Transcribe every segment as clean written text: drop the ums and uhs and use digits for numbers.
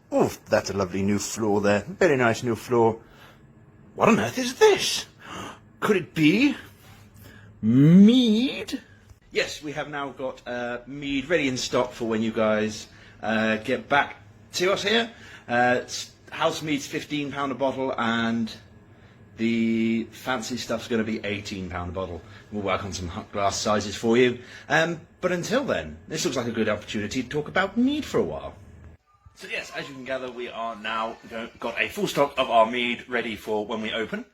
Oh, that's a lovely new floor there. Very nice new floor. What on earth is this? Could it be mead? Yes, we have now got mead ready in stock for when you guys get back to us here. House mead's £15 a bottle, and the fancy stuff's going to be £18 a bottle. We'll work on some glass sizes for you. But until then, this looks like a good opportunity to talk about mead for a while. So yes, as you can gather, we are now got a full stock of our mead ready for when we open,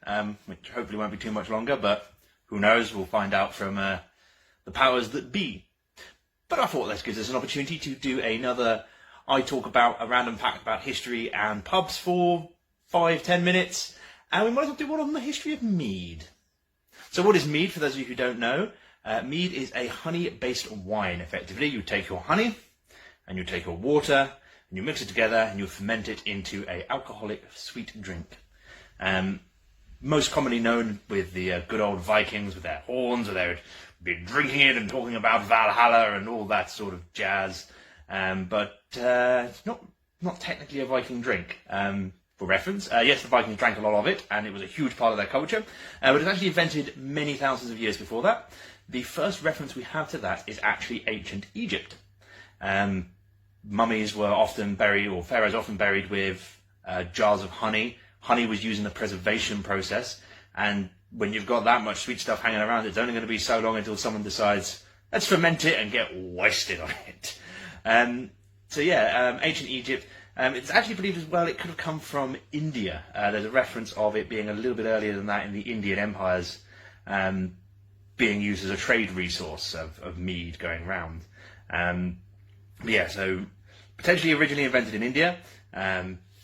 which hopefully won't be too much longer, but who knows, we'll find out from the powers that be. But I thought this gives us an opportunity to do another I talk about a random fact about history and pubs for 5-10 minutes, and we might as well do one on the history of mead. So what is mead, for those of you who don't know? Mead is a honey-based wine, effectively. You take your honey, and you take your water, and you mix it together, and you ferment it into an alcoholic sweet drink. Most commonly known with the good old Vikings with their horns, where they would be drinking it and talking about Valhalla and all that sort of jazz. But it's not technically a Viking drink. For reference, yes, the Vikings drank a lot of it, and it was a huge part of their culture, but it was actually invented many thousands of years before that. The first reference we have to that is actually ancient Egypt. Mummies were often buried, or pharaohs often buried with jars of honey. Honey was used in the preservation process, and when you've got that much sweet stuff hanging around, it's only going to be so long until someone decides, let's ferment it and get wasted on it. Ancient Egypt, it's actually believed as well it could have come from India. There's a reference of it being a little bit earlier than that in the Indian empires, being used as a trade resource of mead going round. So potentially originally invented in India,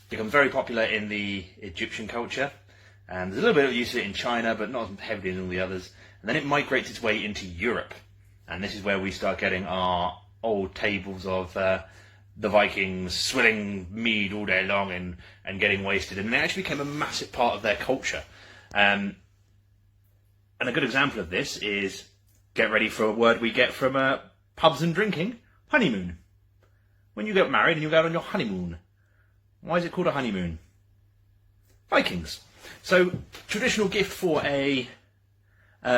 become very popular in the Egyptian culture. There's a little bit of use of it in China, but not as heavily as all the others. And then it migrates its way into Europe. And this is where we start getting our old tables of the Vikings swilling mead all day long and getting wasted. And it actually became a massive part of their culture. And a good example of this is, get ready for a word we get from pubs and drinking, honeymoon. When you get married and you go out on your honeymoon, why is it called a honeymoon? Vikings. So, traditional gift for a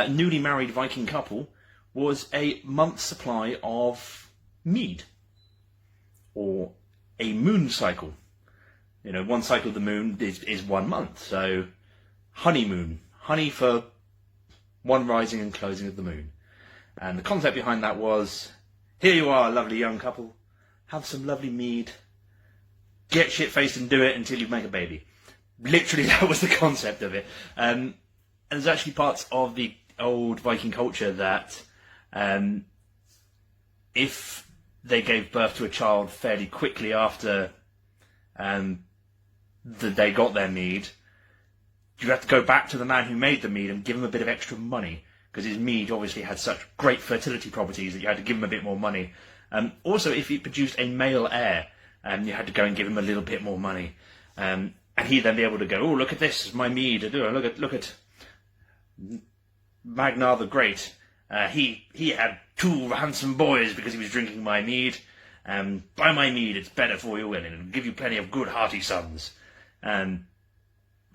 newly married Viking couple was a month's supply of mead, or a moon cycle. You know, one cycle of the moon is 1 month, so honeymoon, honey for one rising and closing of the moon. And the concept behind that was, here you are, a lovely young couple, have some lovely mead, get shit-faced and do it until you make a baby. Literally, that was the concept of it. And there's actually parts of the old Viking culture that if they gave birth to a child fairly quickly after they got their mead, you have to go back to the man who made the mead and give him a bit of extra money, because his mead obviously had such great fertility properties that you had to give him a bit more money. Also, if he produced a male heir, you had to go and give him a little bit more money. And he'd then be able to go, oh, look at this, my mead. Look at Magnar the Great. He had 2 handsome boys because he was drinking my mead. Buy my mead, it's better for you, and it'll give you plenty of good hearty sons.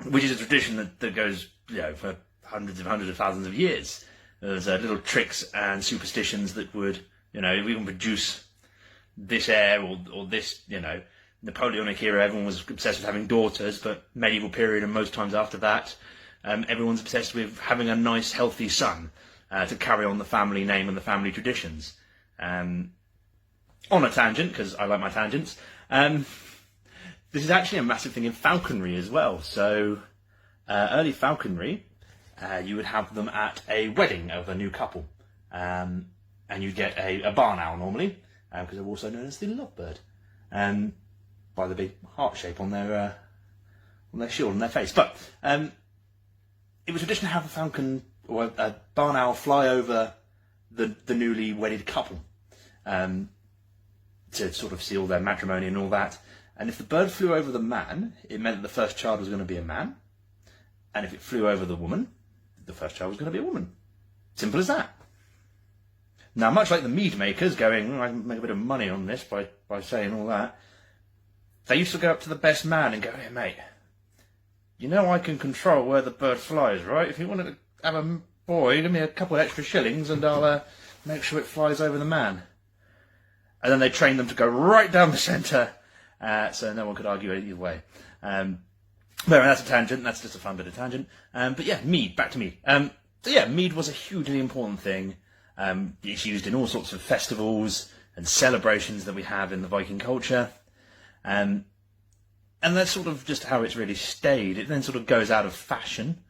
Which is a tradition that goes, for hundreds of thousands of years. There's little tricks and superstitions that would, if we can produce this heir or this, Napoleonic era, everyone was obsessed with having daughters, but medieval period and most times after that, everyone's obsessed with having a nice, healthy son to carry on the family name and the family traditions. On a tangent, because I like my tangents, this is actually a massive thing in falconry as well. So, early falconry, you would have them at a wedding of a new couple. And you'd get a barn owl normally, because they're also known as the lovebird, by the big heart shape on their shield and their face. But it was tradition to have a falcon or a barn owl fly over the newly wedded couple to sort of seal their matrimony and all that. And if the bird flew over the man, it meant that the first child was going to be a man. And if it flew over the woman, the first child was going to be a woman. Simple as that. Now, much like the mead makers going, I can make a bit of money on this by saying all that, they used to go up to the best man and go, "Hey mate, you know I can control where the bird flies, right? If you wanted to have a boy, give me a couple of extra shillings and I'll make sure it flies over the man." And then they trained them to go right down the centre, so no one could argue either way. But that's a tangent. That's just a fun bit of tangent. But yeah, mead. Back to mead. So yeah, mead was a hugely important thing. It's used in all sorts of festivals and celebrations that we have in the Viking culture. And that's sort of just how it's really stayed. It then sort of goes out of fashion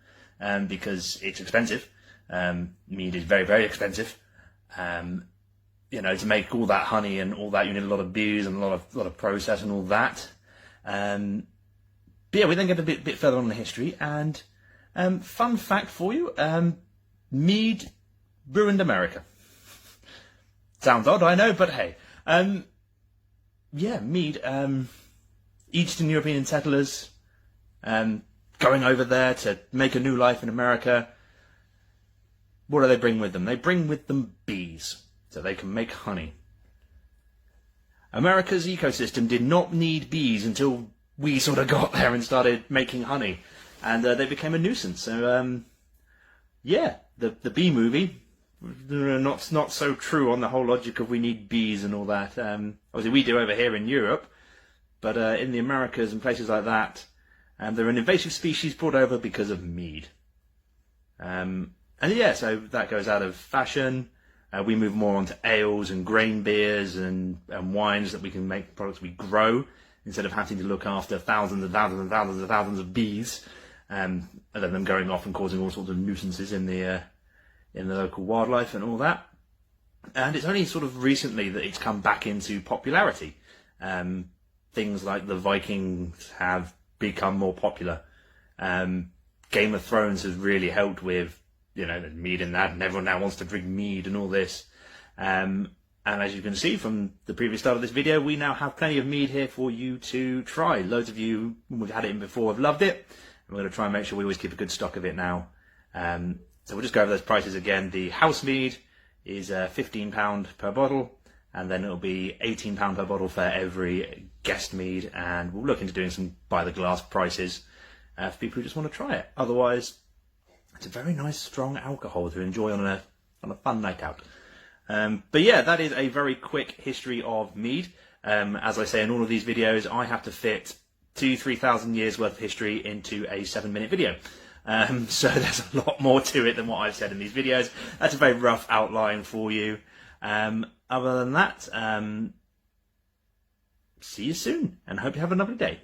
because it's expensive. Mead is very, very expensive. You know, to make all that honey and all that, you need a lot of bees and a lot of process and all that. But yeah, we then get a bit further on in the history, and fun fact for you, mead ruined America. Sounds odd, I know, but hey. Yeah, mead, Eastern European settlers going over there to make a new life in America. What do they bring with them? They bring with them bees, so they can make honey. America's ecosystem did not need bees until we sort of got there and started making honey, and they became a nuisance. So yeah, the bee movie, not so true on the whole logic of we need bees and all that. Obviously we do over here in Europe, but in the Americas and places like that, they're an invasive species brought over because of mead. And yeah, so that goes out of fashion. We move more onto ales and grain beers and wines that we can make products we grow, instead of having to look after thousands and thousands and thousands and thousands of bees, and then them going off and causing all sorts of nuisances in the local wildlife and all that. And it's only sort of recently that it's come back into popularity. Things like the Vikings have become more popular. Game of Thrones has really helped with, you know, mead and that, and everyone now wants to drink mead and all this. And as you can see from the previous start of this video, we now have plenty of mead here for you to try. Loads of you, when we've had it in before, have loved it. And we're going to try and make sure we always keep a good stock of it now. So we'll just go over those prices again. The house mead is £15 per bottle, and then it'll be £18 per bottle for every guest mead. And we'll look into doing some by the glass prices for people who just want to try it. Otherwise, it's a very nice, strong alcohol to enjoy on a fun night out. But yeah, that is a very quick history of mead. As I say in all of these videos, I have to fit 2,000-3,000 years worth of history into a 7-minute video. So there's a lot more to it than what I've said in these videos. That's a very rough outline for you. Other than that, see you soon, and hope you have a lovely day.